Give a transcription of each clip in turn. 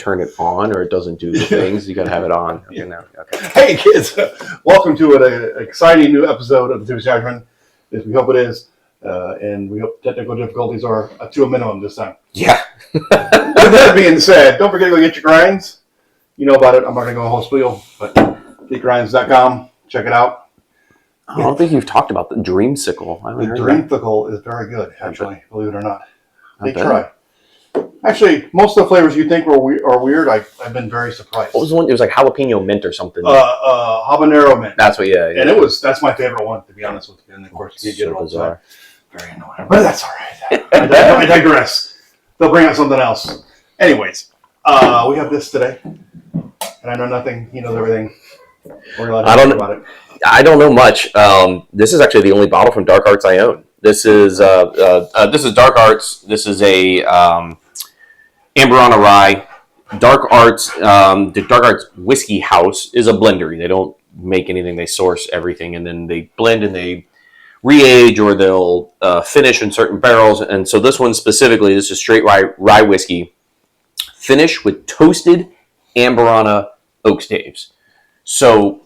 turn it on or it doesn't do the things. You got to have it on. Okay, now. Okay. Hey, kids. Welcome to an exciting new episode of the Thetipsyirishman. Irishman. We hope it is. And we hope technical difficulties are to a minimum this time. Yeah. With that being said, don't forget to go get your grinds. You know about it. I'm not going to go a whole spiel, but getgrinds.com. Check it out. I don't think you've talked about the Dreamsicle. The Dreamsicle is very good, actually, believe it or not. They try. Actually, most of the flavors you think are weird, I've been very surprised. What was the one? It was like jalapeno mint or something. Habanero mint. That's what, yeah. And that's my favorite one, to be honest with you. And of course, you get it all the time. Very annoying. But that's all right. I digress. They'll bring out something else. Anyways, we have this today. And I know nothing. He knows everything. We're allowed to talk about it. I don't know much. This is actually the only bottle from Dark Arts I own. This is Dark Arts. This is a Amberana Rye. Dark Arts, the Dark Arts Whiskey House is a blendery. They don't make anything. They source everything, and then they blend and they re-age or they'll finish in certain barrels. And so this one specifically, this is straight rye whiskey, finished with toasted Amberana oak staves. So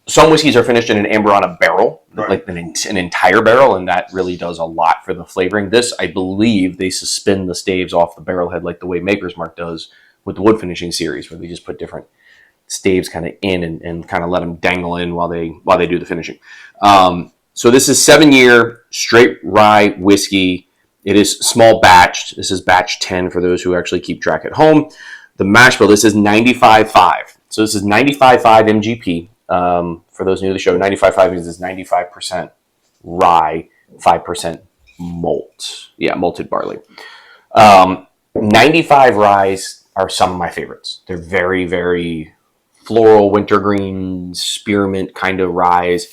some whiskeys are finished in an Amberana barrel, right, like an entire barrel, and that really does a lot for the flavoring. This, I believe, they suspend the staves off the barrel head like the way Maker's Mark does with the wood finishing series, where they just put different staves kind of in and kind of let them dangle in while they do the finishing. So this is 7-year straight rye whiskey. It is small batched. This is batch 10 for those who actually keep track at home. The mash bill, this is 95.5. So this is 95.5 MGP. For those new to the show, 95.5 means it's 95% rye, 5% malt. Yeah, malted barley. 95 ryes are some of my favorites. They're very, very floral, wintergreen, spearmint kind of ryes.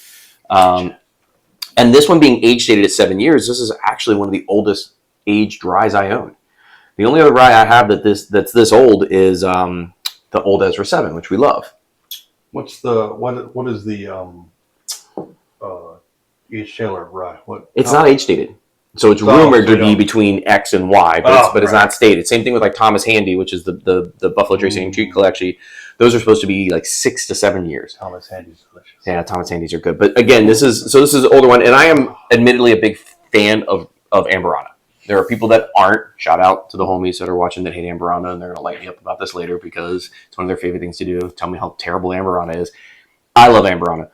And this one being age dated at 7 years, this is actually one of the oldest aged ryes I own. The only other rye I have that's this old is the Old Ezra 7, which we love. What is the H. Taylor rye? It's not age dated, so it's rumored to be between X and Y, but it's not stated. Same thing with like Thomas Handy, which is the Buffalo Trace and Cheat collection. Those are supposed to be like 6 to 7 years. Thomas Handy's delicious. Yeah, Thomas Handy's are good. But again, this is an older one, and I am admittedly a big fan of Amberana. There are people that aren't. Shout out to the homies that are watching that hate Amberana, and they're going to light me up about this later because it's one of their favorite things to do. Tell me how terrible Amberana is. I love Amberana.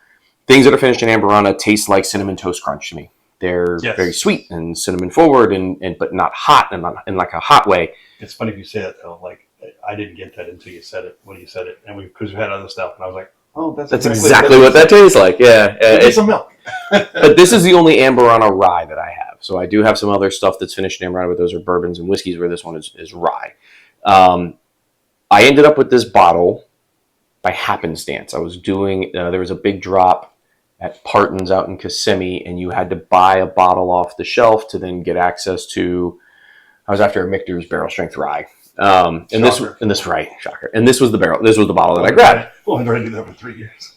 Things that are finished in Amberana taste like Cinnamon Toast Crunch to me. They're very sweet and cinnamon forward, but not hot and not in like a hot way. It's funny if you say it though. Like I didn't get that until you said it. When you said it, and because we had other stuff, and I was like, oh, that's exactly what that tastes like. Yeah, it's some milk. But this is the only Amberana rye that I have. So I do have some other stuff that's finished in Amberana, but those are bourbons and whiskeys, where this one is rye. I ended up with this bottle by happenstance. I was doing, there was a big drop at Parton's out in Kissimmee, and you had to buy a bottle off the shelf to then get access to, I was after a Michter's barrel strength rye. And this was the bottle that I grabbed. Well, I've already done that for 3 years.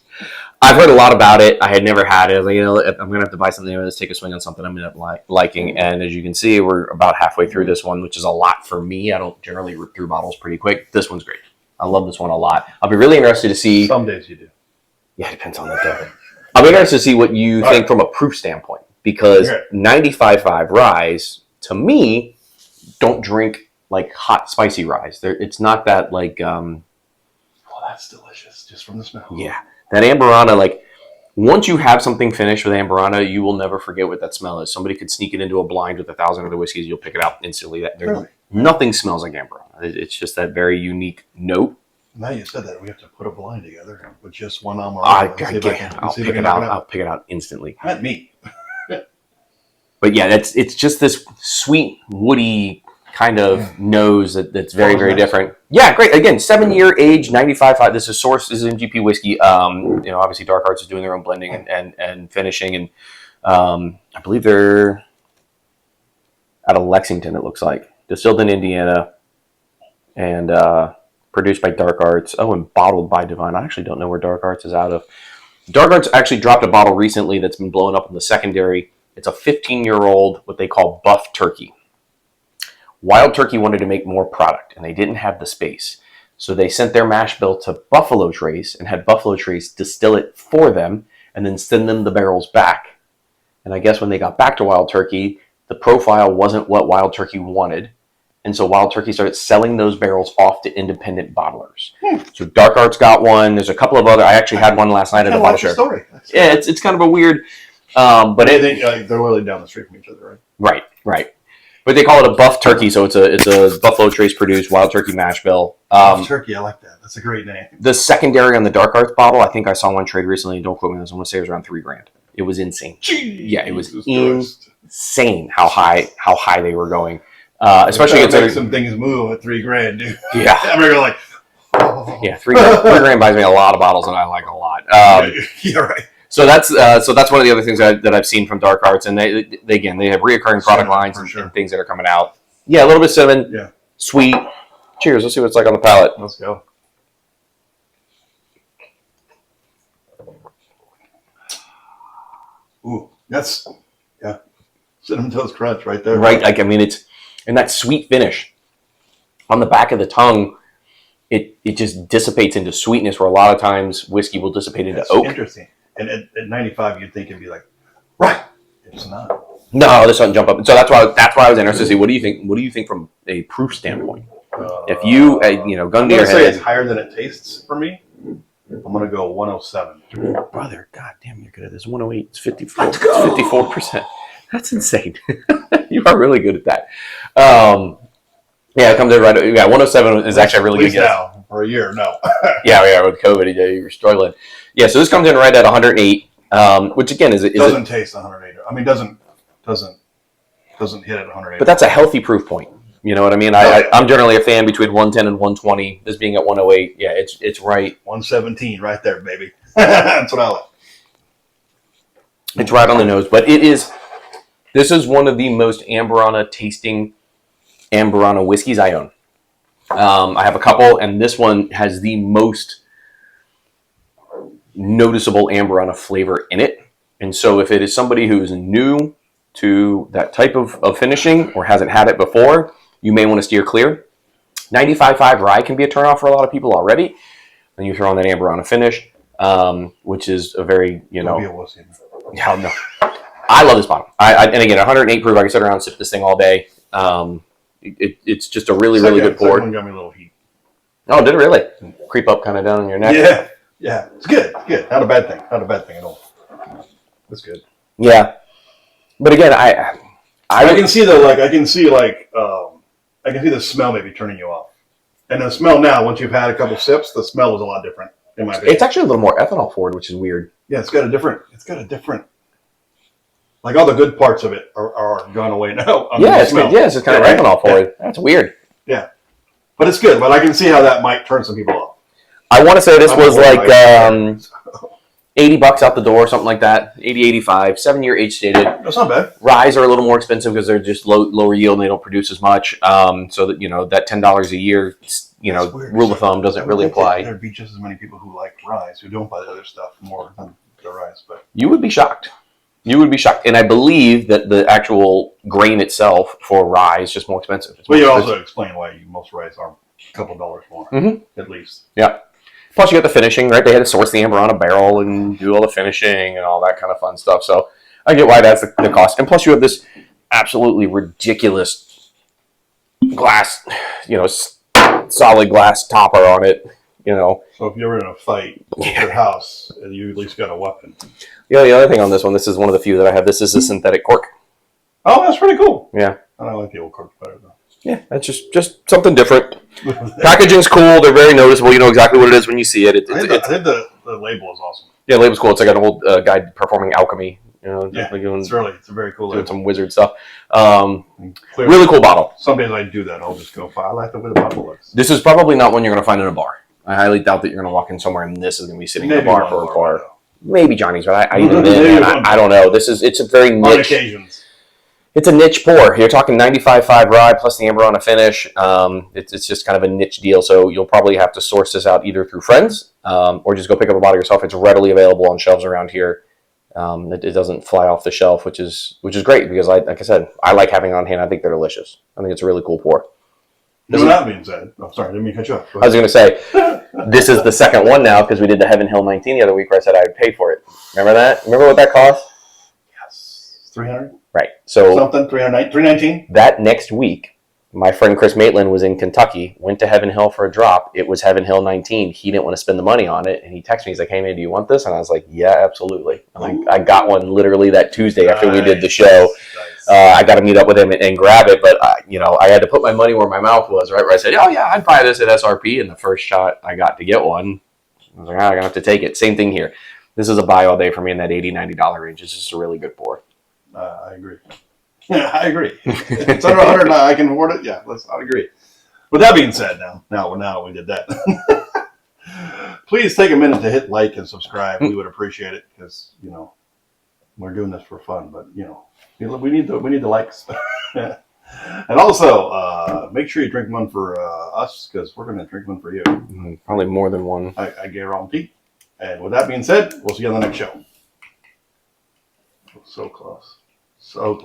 I've heard a lot about it. I had never had it. I was like, if I'm going to have to buy something, let's take a swing on something I'm going to end up liking. And as you can see, we're about halfway through this one, which is a lot for me. I don't generally rip through bottles pretty quick. This one's great. I love this one a lot. I'll be really interested to see. Some days you do. Yeah, it depends on the day. I'll be interested to see what you think from a proof standpoint, because 95.5 ryes, to me, don't drink like hot, spicy ryes. It's not that like... well, that's delicious, just from the smell. Yeah. That Amberana, like, once you have something finished with Amberana, you will never forget what that smell is. Somebody could sneak it into a blind with 1,000 other whiskeys, you'll pick it out instantly. Really? Nothing smells like Amberana. It's just that very unique note. Now you said that, we have to put a blind together with just one Amberana. I'll pick it out instantly. Not me. But yeah, it's just this sweet, woody kind of nose that's very, very different. Yeah, great. Again, 7-year age, 95.5. This is MGP whiskey. Obviously Dark Arts is doing their own blending and finishing, and I believe they're out of Lexington. It looks like distilled in Indiana and produced by Dark Arts. Oh, and bottled by Divine. I actually don't know where Dark Arts is out of. Dark Arts actually dropped a bottle recently that's been blowing up in the secondary. It's a 15-year-old, what they call buff turkey. Wild Turkey wanted to make more product, and they didn't have the space. So they sent their mash bill to Buffalo Trace and had Buffalo Trace distill it for them and then send them the barrels back. And I guess when they got back to Wild Turkey, the profile wasn't what Wild Turkey wanted. And so Wild Turkey started selling those barrels off to independent bottlers. So Dark Arts got one. There's a couple of other. I actually had one last night at a bottle share. Yeah, it's kind of a weird. But they're literally down the street from each other, right? Right. But they call it a buff turkey, so it's a Buffalo Trace produced Wild Turkey mash bill. Buff turkey, I like that. That's a great name. The secondary on the Dark Arts bottle, I think I saw one trade recently. Don't quote me on this. I want to say it was around $3,000. It was insane. Jeez, yeah, it was insane how high they were going. Especially considering some things move at $3,000, dude. Yeah, I'm gonna go like, yeah, $3,000 buys me a lot of bottles, and I like a lot. yeah, right. So that's one of the other things that I've seen from Dark Arts, and they have reoccurring product lines and things that are coming out. Yeah, a little bit of cinnamon. Yeah, sweet. Cheers. Let's see what it's like on the palate. Let's go. Ooh, that's cinnamon toast crunch right there. Right, like it's and that sweet finish on the back of the tongue. It just dissipates into sweetness, where a lot of times whiskey will dissipate into oak. Interesting. And at 95, you'd think it'd be like, right. It's not. No, this doesn't jump up. So that's why I was interested to see what do you think. What do you think from a proof standpoint? If you gun to your head, it's higher than it tastes for me. I'm gonna go 107. Brother, god damn, you're good at this. 108. It's 54. Let's go. 54%. That's insane. You are really good at that. Yeah, it comes in right. Yeah, 107 is actually a really good guess. Now for a year, no. yeah, with COVID, you were struggling. Yeah, so this comes in right at 108, which again doesn't taste 108. I mean, doesn't hit at 108. But that's a healthy proof point. You know what I mean? I'm generally a fan between 110 and 120. This being at 108, yeah, it's right. 117, right there, baby. That's what I like. It's right on the nose, but this is one of the most Amberana tasting Amberana whiskeys I own. I have a couple, and this one has the most noticeable Amberana flavor in it. And so if it is somebody who is new to that type of finishing or hasn't had it before, you may want to steer clear. 95.5 rye can be a turnoff for a lot of people already. Then you throw on that Amberana finish, which is a very, no. I love this bottle. And again, 108 proof, I can sit around and sip this thing all day. It's just a really, really good pour. One got me a little heat. Oh, did it really? Creep up kind of down on your neck? Yeah. It's good. Not a bad thing. Not a bad thing at all. That's good. Yeah. But again, I can see the smell maybe turning you off. And the smell now, once you've had a couple sips, the smell is a lot different, in my opinion. It's actually a little more ethanol forward, which is weird. Yeah, it's got a different, like all the good parts of it are gone away now. It's good. Yeah, it's just kind of ethanol forward. That's weird. Yeah. But it's good. But I can see how that might turn some people off. I want to say this was like $80 out the door, something like that. 80, 85, 7-year age stated. That's not bad. Ryes are a little more expensive because they're just lower yield and they don't produce as much. So that that $10 a year, rule of thumb doesn't really apply. There'd be just as many people who like ryes who don't buy the other stuff more than the ryes. But you would be shocked. And I believe that the actual grain itself for rye is just more expensive. But you also explain why most ryes are a couple dollars more, at least. Yeah. Plus, you got the finishing, right? They had to source the amber on a barrel and do all the finishing and all that kind of fun stuff. So I get why that's the cost. And plus, you have this absolutely ridiculous glass, solid glass topper on it. So if you're in a fight at your house, you at least got a weapon. Yeah, the other thing on this one, this is one of the few that I have. This is a synthetic cork. Oh, that's pretty cool. Yeah. I don't like the old cork better, though. Yeah, that's just something different. Packaging's cool. They're very noticeable. You know exactly what it is when you see it. I think the label is awesome. Yeah, the label's cool. It's like an old guy performing alchemy. It's very cool. Doing some wizard stuff. Really cool bottle. Some days I do that. I'll just go, I like the way the bottle looks. This is probably not one you're going to find in a bar. I highly doubt that you're going to walk in somewhere and this is going to be sitting in a bar for a bar. Maybe Johnny's, but I don't know. It's a very niche. On occasions. It's a niche pour. You're talking 95.5 rye plus the amber on a finish. It's just kind of a niche deal. So you'll probably have to source this out either through friends or just go pick up a bottle yourself. It's readily available on shelves around here. It doesn't fly off the shelf, which is great because, like I said, I like having it on hand. I think they're delicious. I think it's a really cool pour. With that being said, I'm sorry, I didn't mean to cut you off. I was going to say, this is the second one now because we did the Heaven Hill 19 the other week where I said I would pay for it. Remember that? Remember what that cost? Yes. 300? Right. So something, 319? That next week, my friend Chris Maitland was in Kentucky, went to Heaven Hill for a drop. It was Heaven Hill 19. He didn't want to spend the money on it. And he texted me. He's like, hey, man, do you want this? And I was like, yeah, absolutely. I got one literally that Tuesday after we did the show. I got to meet up with him and grab it. But, I had to put my money where my mouth was, right? Where I said, oh, yeah, I'd buy this at SRP. And the first shot I got to get one, I was like, I'm going to have to take it. Same thing here. This is a buy all day for me in that $80, $90 range. It's just a really good pour. I agree. Yeah, I agree. It's under 100 I can afford it. Yeah, I agree. With that being said, now we did that. Please take a minute to hit like and subscribe. We would appreciate it because we're doing this for fun, but we need the likes. And also, make sure you drink one for us because we're going to drink one for you. Probably more than one. I guarantee. And with that being said, we'll see you on the next show. So close. So close.